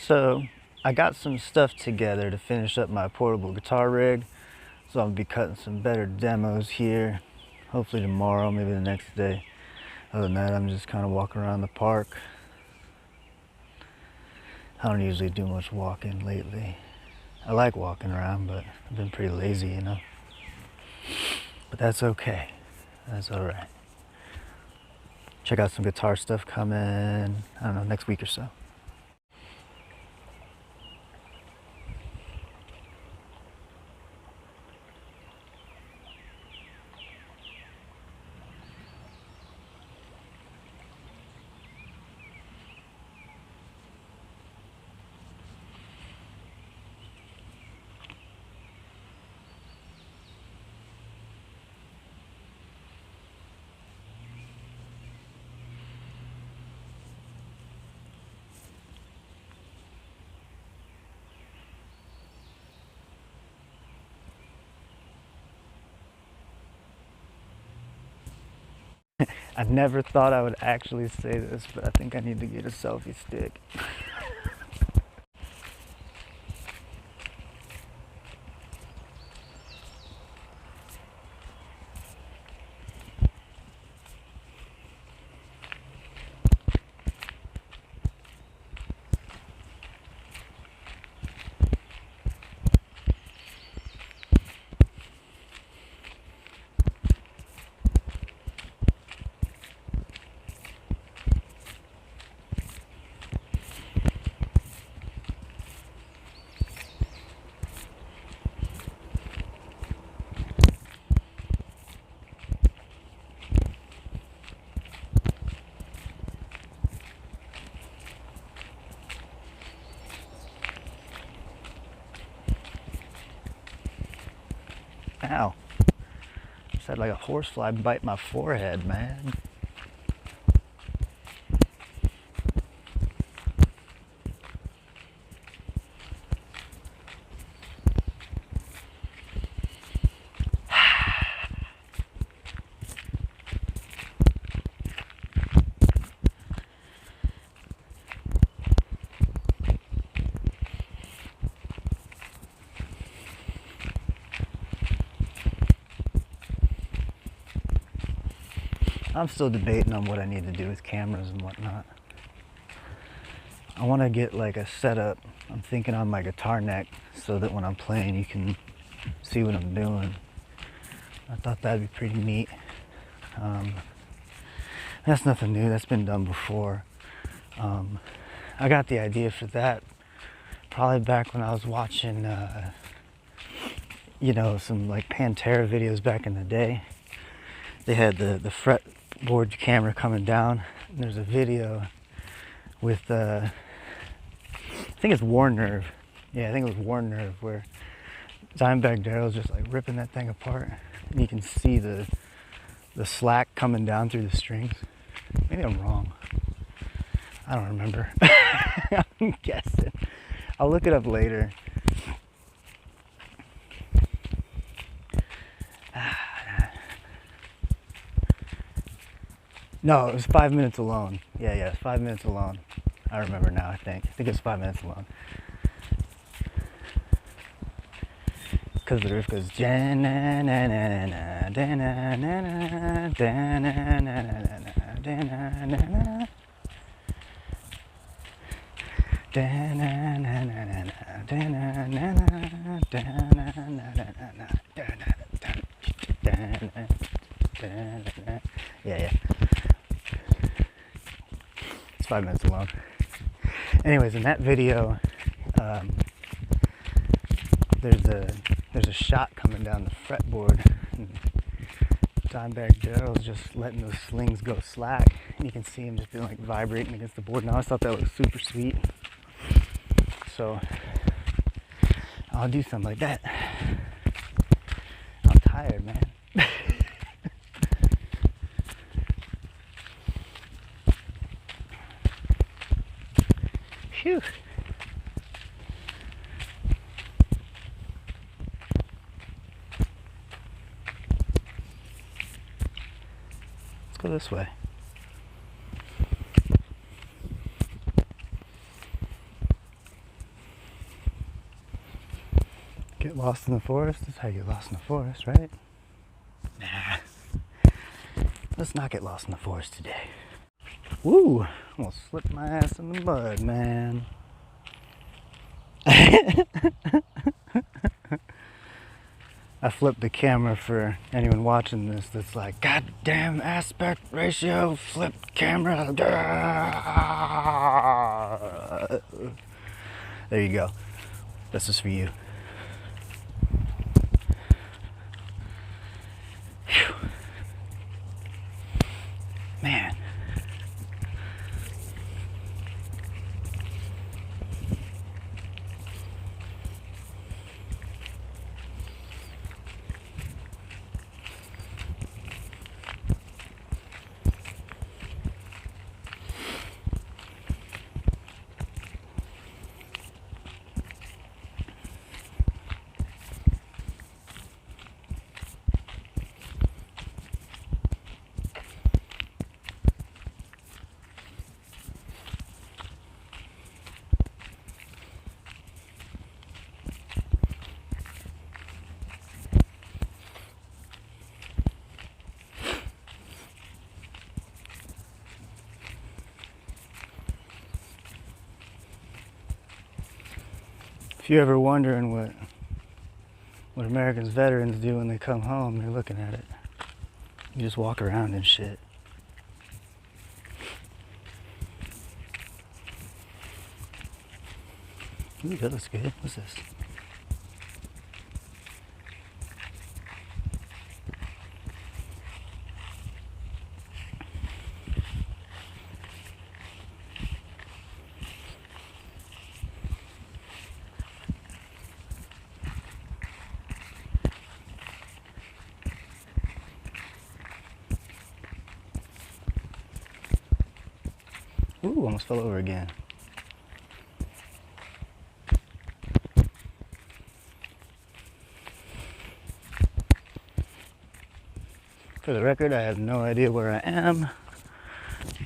So I got some stuff together to finish up my portable guitar rig. So I'll be cutting some better demos here. Hopefully tomorrow, maybe the next day. Other than that, I'm just kind of walking around the park. I don't usually do much walking lately. I like walking around, but I've been pretty lazy, you know. But that's okay. That's all right. Check out some guitar stuff coming, I don't know, next week or so. I never thought I would actually say this, but I think I need to get a selfie stick. Ow. Just had like a horsefly bite my forehead, man. I'm still debating on what I need to do with cameras and whatnot. I want to get like a setup, I'm thinking on my guitar neck, so that when I'm playing you can see what I'm doing. I thought that'd be pretty neat. That's nothing new, that's been done before. I got the idea for that probably back when I was watching, you know, some like Pantera videos back in the day. They had the fretboard camera coming down, and there's a video with I think it's War Nerve. Yeah, I think it was War Nerve, where Dimebag Darrell's just like ripping that thing apart, and you can see the slack coming down through the strings. Maybe I'm wrong. I don't remember. I'm guessing. I'll look it up later. No, it was 5 minutes alone. Yeah, 5 minutes alone. I remember now, I think it was 5 minutes alone. Because the riff goes yeah. It's 5 minutes alone. Anyways, in that video, there's a shot coming down the fretboard, and Dimebag Darrell's just letting those slings go slack, and you can see him just being like vibrating against the board. And I always thought that was super sweet. So I'll do something like that. I'm tired, man. Phew. Let's go this way. Get lost in the forest? That's how you get lost in the forest, right? Nah. Let's not get lost in the forest today. Woo! Almost slipped my ass in the mud, man. I flipped the camera for anyone watching this that's like, goddamn aspect ratio, flipped camera. There you go. This is for you. Whew. Man. If you're ever wondering what Americans veterans do when they come home, you're looking at it. You just walk around and shit. Ooh, that looks good. What's this? Ooh, almost fell over again. For the record, I have no idea where I am.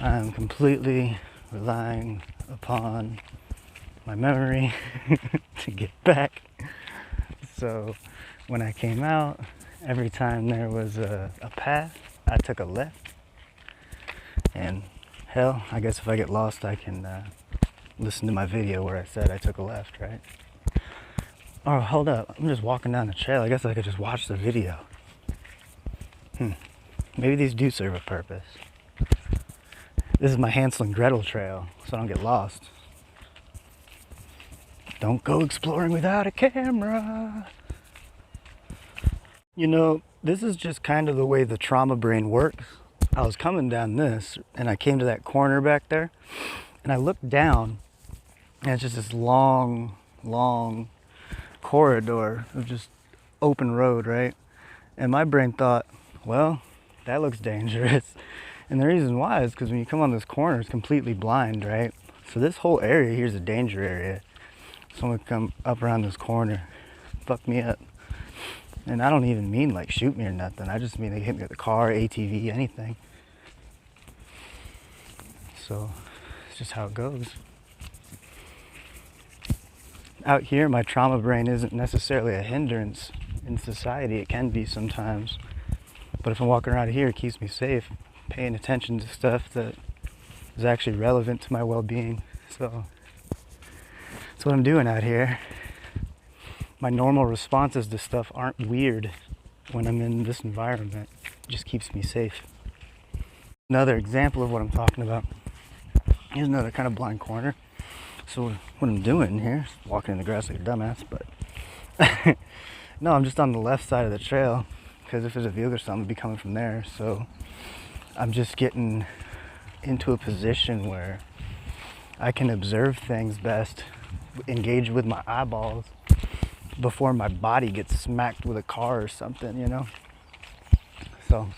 I'm completely relying upon my memory to get back. So when I came out, every time there was a path, I took a left. And hell, I guess if I get lost, I can listen to my video where I said I took a left, right? Oh, hold up. I'm just walking down the trail. I guess I could just watch the video. Maybe these do serve a purpose. This is my Hansel and Gretel trail, so I don't get lost. Don't go exploring without a camera. You know, this is just kind of the way the trauma brain works. I was coming down this, and I came to that corner back there, and I looked down, and it's just this long, long corridor of just open road, right? And my brain thought, well, that looks dangerous. And the reason why is because when you come on this corner, it's completely blind, right? So this whole area here is a danger area. Someone would come up around this corner, fuck me up. And I don't even mean like shoot me or nothing. I just mean they hit me with a car, ATV, anything. So it's just how it goes. Out here, my trauma brain isn't necessarily a hindrance in society. It can be sometimes. But if I'm walking around here, it keeps me safe, paying attention to stuff that is actually relevant to my well-being. So that's what I'm doing out here. My normal responses to stuff aren't weird when I'm in this environment. It just keeps me safe. Another example of what I'm talking about. Here's another kind of blind corner. So what I'm doing here is walking in the grass like a dumbass, but no, I'm just on the left side of the trail because if there's a vehicle or something, it'll be coming from there. So I'm just getting into a position where I can observe things best, engage with my eyeballs before my body gets smacked with a car or something, you know? So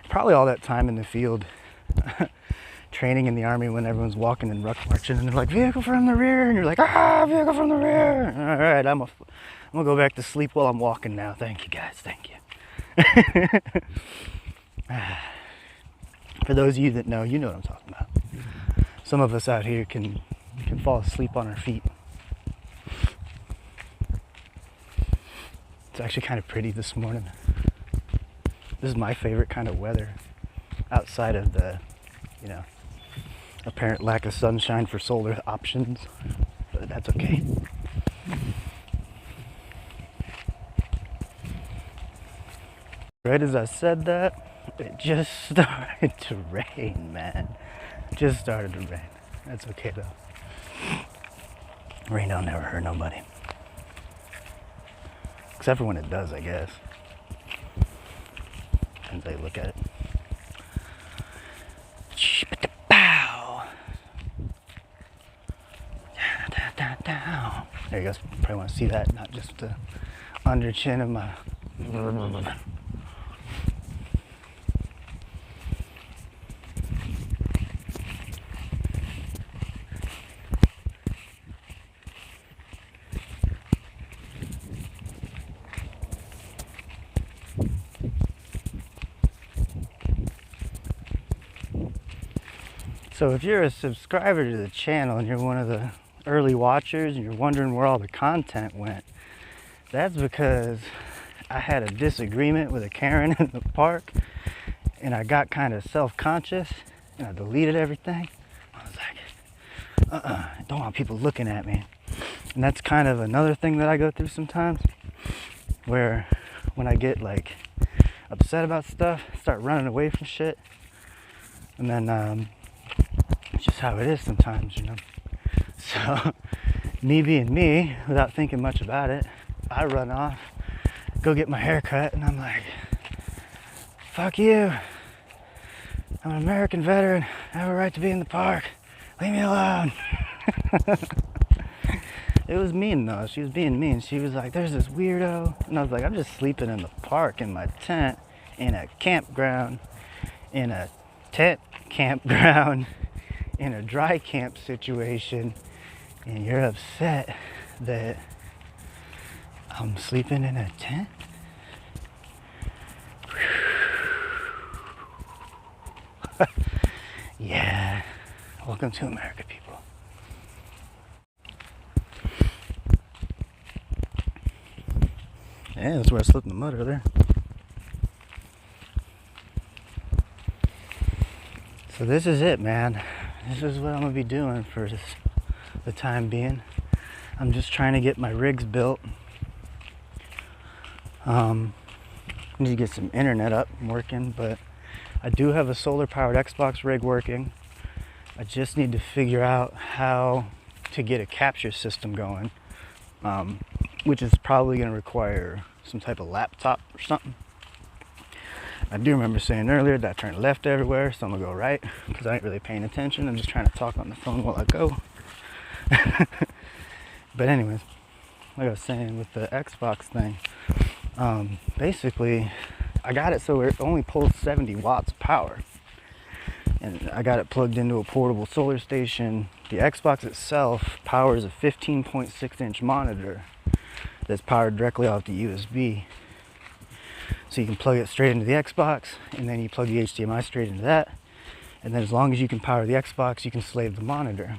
probably all that time in the field training in the army when everyone's walking and ruck marching and they're like, vehicle from the rear, and you're like, vehicle from the rear. All right, I'm gonna go back to sleep while I'm walking now. Thank you guys, thank you. For those of you that know, you know what I'm talking about. Some of us out here can fall asleep on our feet. It's actually kind of pretty this morning. This is my favorite kind of weather, outside of the, you know, apparent lack of sunshine for solar options, but that's okay. Right as I said that, it just started to rain, man. Just started to rain. That's okay though. Rain don't never hurt nobody. Except for when it does, I guess. Depends how you look at it. There you go. Probably want to see that, not just the under chin of my. So if you're a subscriber to the channel and you're one of the early watchers and you're wondering where all the content went, that's because I had a disagreement with a Karen in the park and I got kind of self-conscious and I deleted everything. I was like, I don't want people looking at me. And that's kind of another thing that I go through sometimes, where when I get like upset about stuff, I start running away from shit. And then it's just how it is sometimes, you know. So me being me, without thinking much about it, I run off, go get my hair cut, and I'm like, fuck you. I'm an American veteran. I have a right to be in the park. Leave me alone. It was mean though. She was being mean. She was like, there's this weirdo. And I was like, I'm just sleeping in the park in my tent, in a campground, in a tent campground, in a dry camp situation, and you're upset that I'm sleeping in a tent? Yeah, welcome to America, people. Yeah, that's where I slipped in the mud earlier. So this is it, man. This is what I'm gonna be doing for the time being. I'm just trying to get my rigs built. Need to get some internet up and working, but I do have a solar powered Xbox rig working. I just need to figure out how to get a capture system going, which is probably going to require some type of laptop or something. I do remember saying earlier that I turned left everywhere, so I'm gonna go right because I ain't really paying attention. I'm just trying to talk on the phone while I go. But anyways, like I was saying with the Xbox thing, basically I got it so it only pulls 70 watts of power, and I got it plugged into a portable solar station. The Xbox itself powers a 15.6 inch monitor that's powered directly off the USB. So you can plug it straight into the Xbox, and then you plug the HDMI straight into that, and then as long as you can power the Xbox, you can slave the monitor.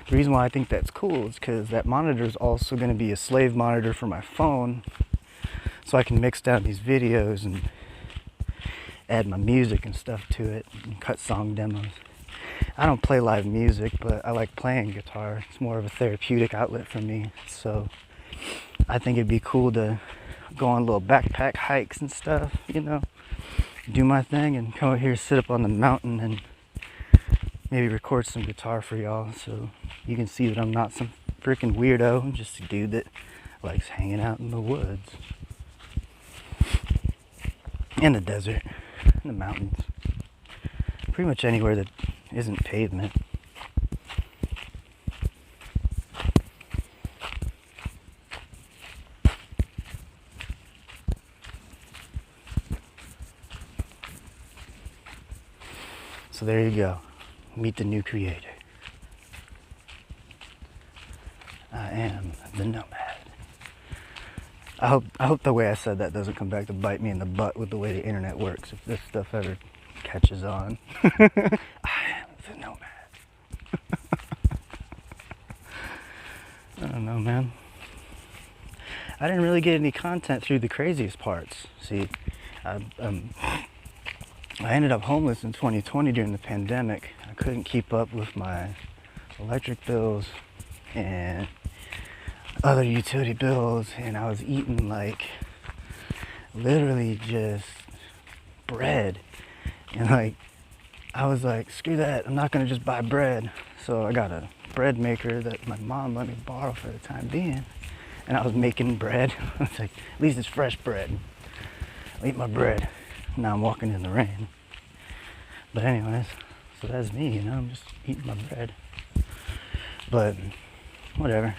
The reason why I think that's cool is because that monitor is also going to be a slave monitor for my phone, so I can mix down these videos and add my music and stuff to it and cut song demos. I don't play live music, but I like playing guitar. It's more of a therapeutic outlet for me, so I think it'd be cool to go on little backpack hikes and stuff, you know, do my thing and come out here, sit up on the mountain and maybe record some guitar for y'all so you can see that I'm not some freaking weirdo. I'm just a dude that likes hanging out in the woods, in the desert, in the mountains, pretty much anywhere that isn't pavement. So there you go. Meet the new creator. I am the Nomad. I hope the way I said that doesn't come back to bite me in the butt with the way the internet works, if this stuff ever catches on. I am the Nomad. I don't know, man. I didn't really get any content through the craziest parts. See, I, I ended up homeless in 2020 during the pandemic. I couldn't keep up with my electric bills and other utility bills, and I was eating like literally just bread. And like, I was like, screw that, I'm not gonna just buy bread. So I got a bread maker that my mom let me borrow for the time being. And I was making bread. I was like, at least it's fresh bread. I'll eat my bread. Now I'm walking in the rain. But anyways, so that's me, you know, I'm just eating my bread. But whatever.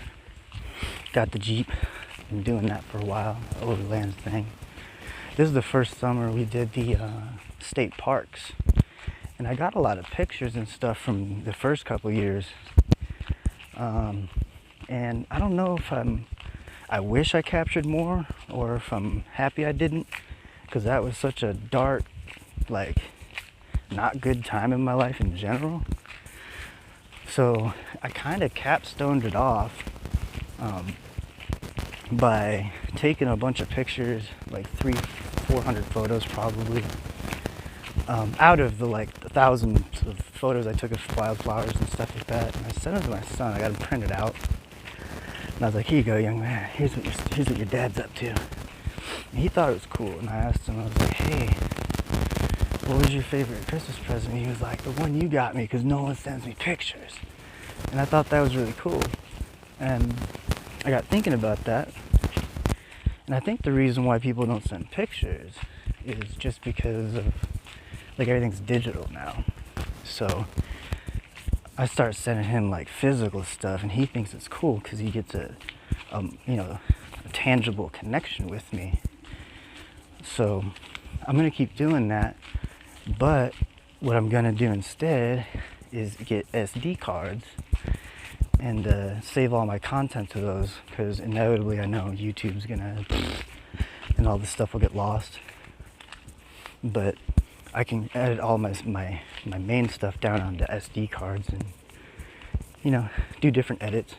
Got the Jeep. Been doing that for a while, the overland thing. This is the first summer we did the state parks. And I got a lot of pictures and stuff from the first couple years. And I don't know if I wish I captured more or if I'm happy I didn't, because that was such a dark, like, not good time in my life in general. So I kind of capstoned it off by taking a bunch of pictures, like 400 photos probably, out of the like thousands of photos I took of wildflowers and stuff like that. And I sent them to my son. I got them printed out. And I was like, here you go, young man. Here's what your dad's up to. And he thought it was cool. And I asked him, I was like, hey, what was your favorite Christmas present? And he was like, the one you got me, because no one sends me pictures. And I thought that was really cool. And I got thinking about that. And I think the reason why people don't send pictures is just because of, like, everything's digital now. So I start sending him like physical stuff, and he thinks it's cool because he gets a tangible connection with me. So I'm gonna keep doing that, but what I'm gonna do instead is get SD cards and save all my content to those, because inevitably I know YouTube's gonna and all this stuff will get lost. But I can edit all my main stuff down onto SD cards and, you know, do different edits,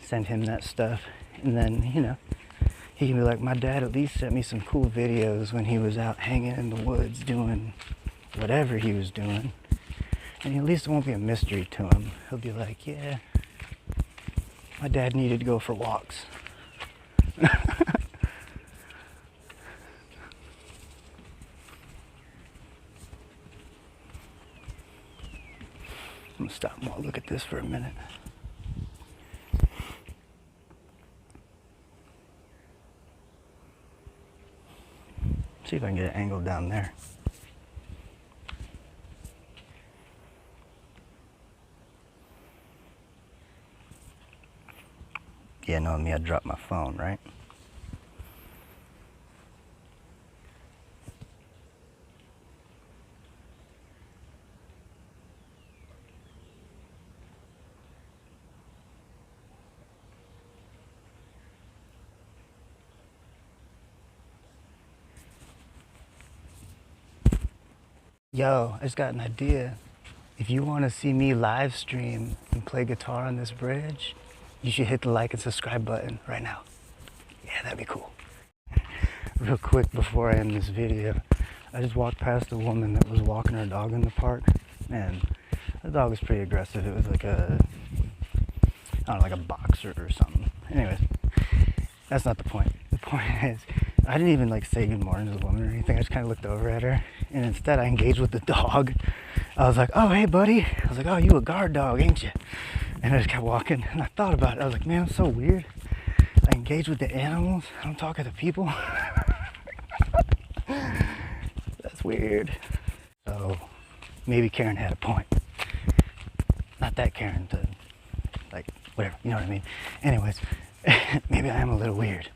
send him that stuff, and then, you know, he can be like, my dad at least sent me some cool videos when he was out hanging in the woods doing whatever he was doing, and at least it won't be a mystery to him. He'll be like, yeah, my dad needed to go for walks. I'm gonna stop and look at this for a minute. See if I can get an angle down there. Yeah, knowing me, I dropped my phone, right? Yo, I just got an idea. If you want to see me live stream and play guitar on this bridge, you should hit the like and subscribe button right now. Yeah, that'd be cool. Real quick before I end this video, I just walked past a woman that was walking her dog in the park, and the dog was pretty aggressive. It was like I don't know, like a boxer or something. Anyways, that's not the point. The point is, I didn't even like say good morning to the woman or anything. I just kind of looked over at her, and instead I engaged with the dog. I was like, oh, hey, buddy. I was like, oh, you a guard dog, ain't you? And I just kept walking, and I thought about it. I was like, man, it's so weird. I engage with the animals. I don't talk to the people. That's weird. So maybe Karen had a point. Not that Karen, like, whatever, you know what I mean? Anyways, maybe I am a little weird.